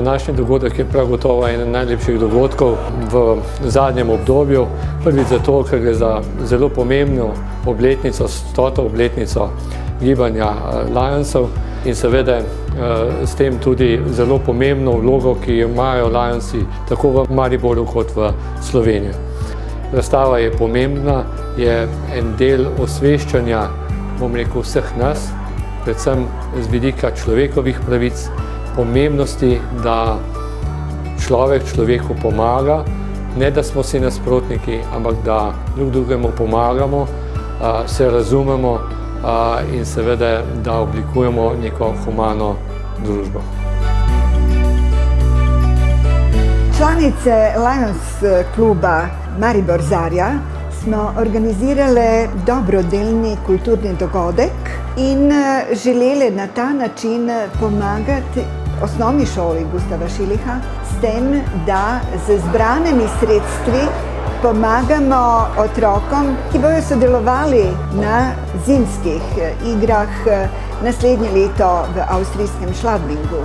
Današnji dogodek je prav gotovo eden najlepših dogodkov v zadnjem obdobju. Prvič zato, ker gre za zelo pomembno obletnico, 100. obletnico gibanja Lionsov in seveda s tem tudi zelo pomembno vlogo, ki jo imajo Lionsi tako v Mariboru kot v Sloveniji. Razstava je pomembna, je en del osveščanja, bom rekel, vseh nas, predvsem z vidika človekovih pravic, pomembnosti, da človek človeku pomaga, ne da smo si nasprotniki, ampak da drug drugemu pomagamo, se razumemo in seveda, da oblikujemo neko humano družbo. Članice Lions kluba Maribor Zarja smo organizirale dobrodelni kulturni dogodek in želeli na ta način pomagati osnovni šoli Gustava Šiliha s tem, da z zbranimi sredstvi pomagamo otrokom, ki bodo sodelovali na zimskih igrah naslednje leto v avstrijskem Schladmingu.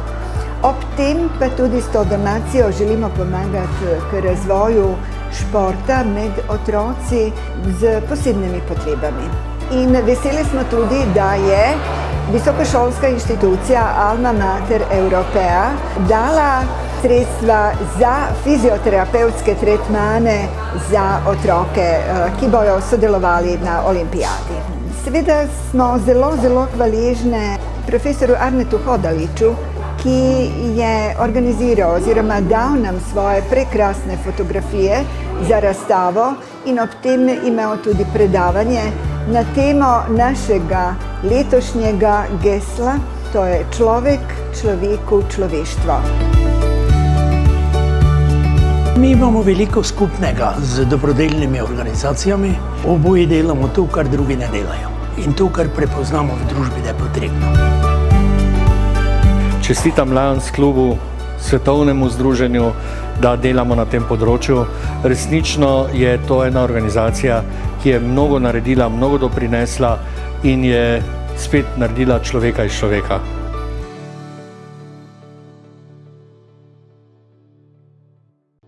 Ob tem pa tudi s to donacijo želimo pomagati k razvoju športa med otroci z posebnimi potrebami. In veseli smo tudi, da je visokošolska inštitucija Alma Mater Europea dala sredstva za fizioterapevtske tretmane za otroke, ki bodo sodelovali na olimpijadi. Seveda smo zelo hvaležne profesoru Arnetu Hodaliču, ki je organiziral oziroma dal nam svoje prekrasne fotografije za razstavo in ob tem imel tudi predavanje na temo našega letošnjega gesla, to je človek, človeku, človeštvo. Mi imamo veliko skupnega z dobrodelnimi organizacijami. Oboji delamo to, kar drugi ne delajo. In to, kar prepoznamo v družbi, da je potrebno. Čestitam Lions klubu, svetovnemu združenju, da delamo na tem področju. Resnično je to ena organizacija, ki je mnogo naredila, mnogo doprinesla in je spet naredila človeka iz človeka.